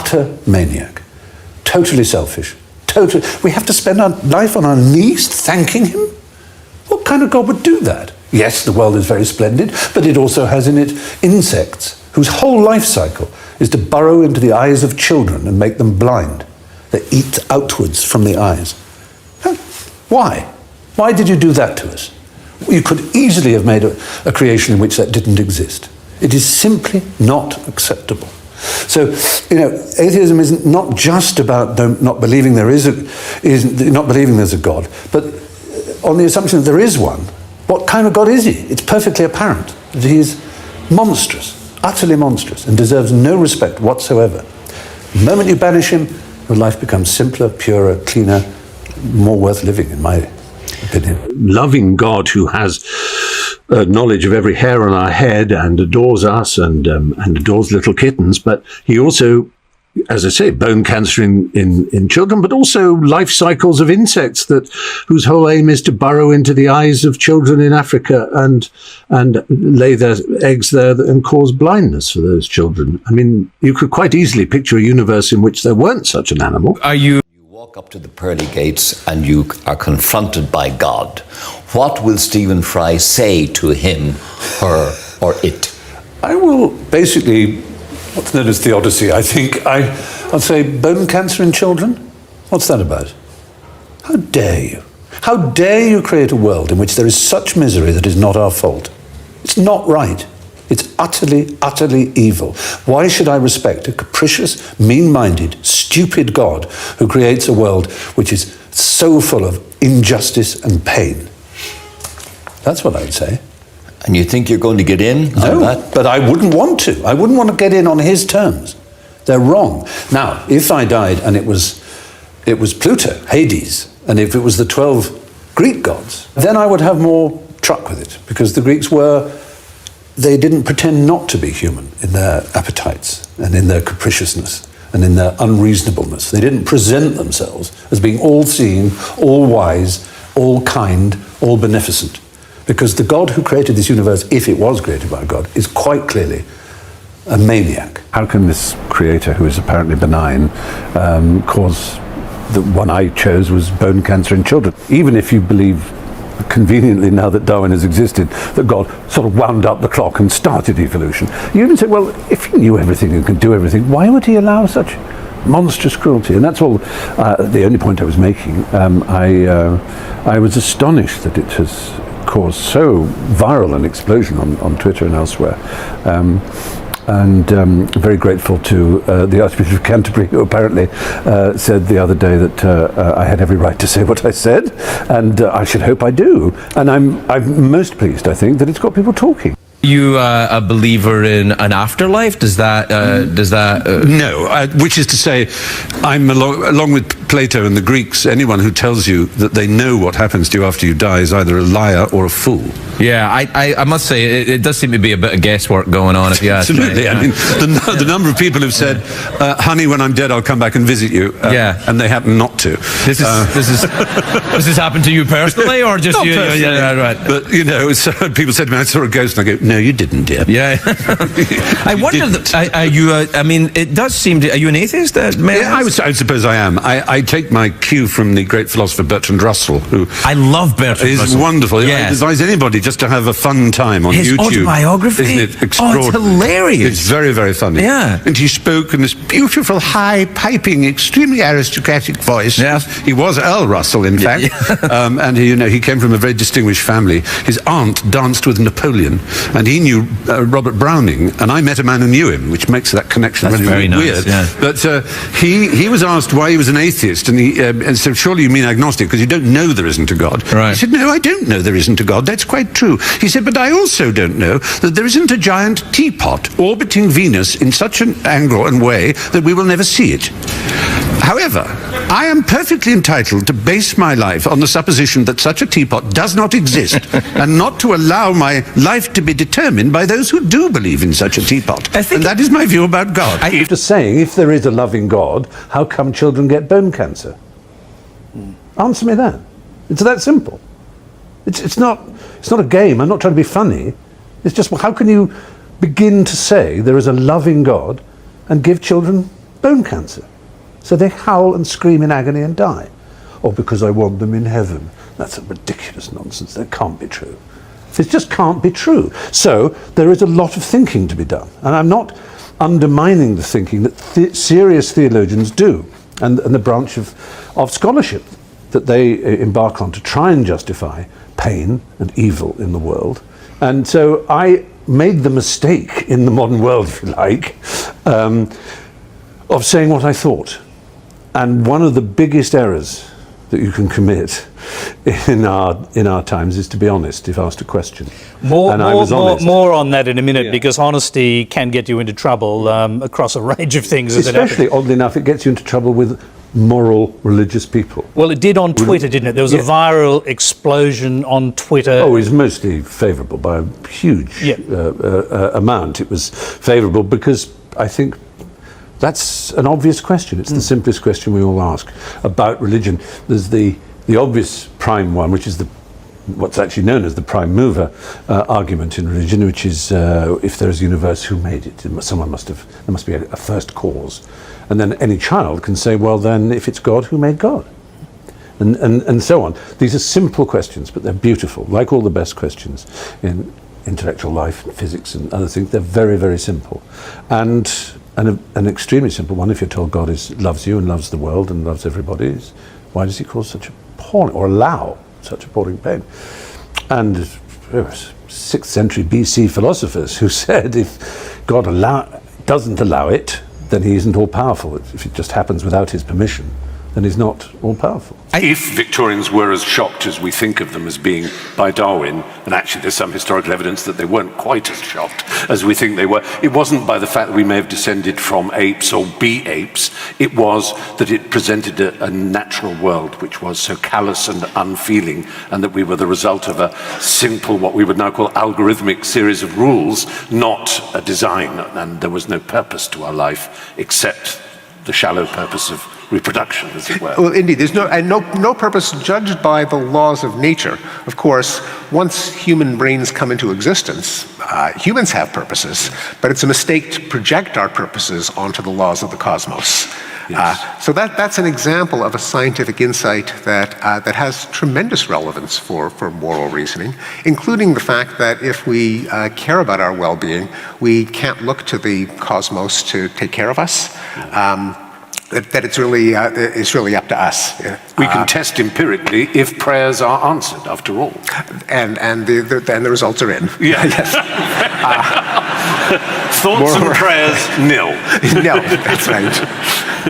utter maniac, totally selfish, we have to spend our life on our knees thanking him? What kind of God would do that? Yes, the world is very splendid, but it also has in it insects whose whole life cycle is to burrow into the eyes of children and make them blind. They eat outwards from the eyes. Why? Why did you do that to us? You could easily have made a creation in which that didn't exist. It is simply not acceptable. So, atheism is not just about not believing there's a God, but on the assumption that there is one. What kind of God is he? It's perfectly apparent that he is monstrous, utterly monstrous, and deserves no respect whatsoever. The moment you banish him, your life becomes simpler, purer, cleaner, more worth living, in my opinion. Loving God who has knowledge of every hair on our head and adores us and adores little kittens, but he also, as I say, bone cancer in children, but also life cycles of insects whose whole aim is to burrow into the eyes of children in Africa and lay their eggs there and cause blindness for those children. I mean, you could quite easily picture a universe in which there weren't such an animal. You walk up to the pearly gates and you are confronted by God. What will Stephen Fry say to him, her, or it? I will basically, what's known as theodicy, I think. I'll say, bone cancer in children? What's that about? How dare you? How dare you create a world in which there is such misery that is not our fault? It's not right. It's utterly, utterly evil. Why should I respect a capricious, mean-minded, stupid God who creates a world which is so full of injustice and pain? That's what I'd say. And you think you're going to get in on that? But I wouldn't want to. I wouldn't want to get in on his terms. They're wrong. Now, if I died and it was Pluto, Hades, and if it was the 12 Greek gods, then I would have more truck with it, because the Greeks they didn't pretend not to be human in their appetites and in their capriciousness and in their unreasonableness. They didn't present themselves as being all-seeing, all-wise, all-kind, all-beneficent. Because the God who created this universe, if it was created by God, is quite clearly a maniac. How can this creator, who is apparently benign, cause the one I chose was bone cancer in children? Even if you believe conveniently, now that Darwin has existed, that God sort of wound up the clock and started evolution, you even say, well, if he knew everything and could do everything, why would he allow such monstrous cruelty? And that's all the only point I was making. I was astonished that it has caused so viral an explosion on Twitter and elsewhere. And very grateful to the Archbishop of Canterbury, who apparently said the other day that I had every right to say what I said, and I should hope I do. And I'm most pleased, I think, that it's got people talking. You a believer in an afterlife? Does that No, which is to say, I'm along with Plato and the Greeks, anyone who tells you that they know what happens to you after you die is either a liar or a fool. Yeah, I must say, it does seem to be a bit of guesswork going on, if you ask me. Absolutely. I mean, the number of people who've said, honey, when I'm dead, I'll come back and visit you. And they happen not to. This has happened to you personally, or just you? Yeah, right. But, people said to me, I saw a ghost, and I go, no, you didn't, dear. Yeah. I wonder, are you, it does seem to, are you an atheist? I suppose I am. I take my cue from the great philosopher Bertrand Russell, who... I love Bertrand Russell. He's wonderful. Yes. I advise anybody just to have a fun time on His YouTube. His autobiography? Isn't it extraordinary? Oh, it's hilarious. It's very, very funny. Yeah. And he spoke in this beautiful, high, piping, extremely aristocratic voice. Yes. He was Earl Russell, in fact. Yeah. And he came from a very distinguished family. His aunt danced with Napoleon, and he knew Robert Browning, and I met a man who knew him, which makes that connection really weird. Yeah. But he was asked why he was an atheist, and said, surely you mean agnostic, because you don't know there isn't a God. Right. He said, no, I don't know there isn't a God. That's quite true. He said, but I also don't know that there isn't a giant teapot orbiting Venus in such an angle and way that we will never see it. However, I am perfectly entitled to base my life on the supposition that such a teapot does not exist, and not to allow my life to be determined by those who do believe in such a teapot. And that is my view about God. After saying, if there is a loving God, how come children get bone cancer? Answer me that. It's that simple. It's not a game. I'm not trying to be funny. It's just, well, how can you begin to say there is a loving God and give children bone cancer. So they howl and scream in agony and die. Or because I want them in heaven. That's a ridiculous nonsense. That can't be true. It just can't be true. So there is a lot of thinking to be done. And I'm not undermining the thinking that serious theologians do, and the branch of scholarship that they embark on to try and justify pain and evil in the world. And so I made the mistake in the modern world, if you like, of saying what I thought. And one of the biggest errors that you can commit in our times is to be honest if asked a question. More on that in a minute, because honesty can get you into trouble across a range of things. Especially, oddly enough, it gets you into trouble with moral, religious people. Well, it did on Twitter, didn't it? There was a viral explosion on Twitter. Oh, it was mostly favourable by a huge amount. It was favourable because I think that's an obvious question. It's the simplest question we all ask about religion. There's the obvious prime one, which is what's actually known as the prime mover argument in religion, which is if there is a universe, who made it? There must be a first cause. And then any child can say, well, then if it's God, who made God? And so on. These are simple questions, but they're beautiful. Like all the best questions in intellectual life, and physics and other things, they're very, very simple. And an extremely simple one, if you're told God loves you and loves the world and loves everybody, is why does he cause such appalling, or allow such appalling pain? And there was 6th century BC philosophers who said if God doesn't allow it, then he isn't all-powerful. If it just happens without his permission, then he's not all-powerful. If Victorians were as shocked as we think of them as being by Darwin, and actually there's some historical evidence that they weren't quite as shocked as we think they were, it wasn't by the fact that we may have descended from apes or be-apes, it was that it presented a natural world which was so callous and unfeeling, and that we were the result of a simple, what we would now call algorithmic series of rules, not a design, and there was no purpose to our life except the shallow purpose of reproduction, as it were. Well, indeed, there's no purpose judged by the laws of nature. Of course, once human brains come into existence, humans have purposes, but it's a mistake to project our purposes onto the laws of the cosmos. Yes. So that's an example of a scientific insight that has tremendous relevance for moral reasoning, including the fact that if we care about our well-being, we can't look to the cosmos to take care of us. That it's really up to us. We can test empirically if prayers are answered, after all. And the results are in. Yeah. Yes. Thoughts and prayers, nil. No, that's right.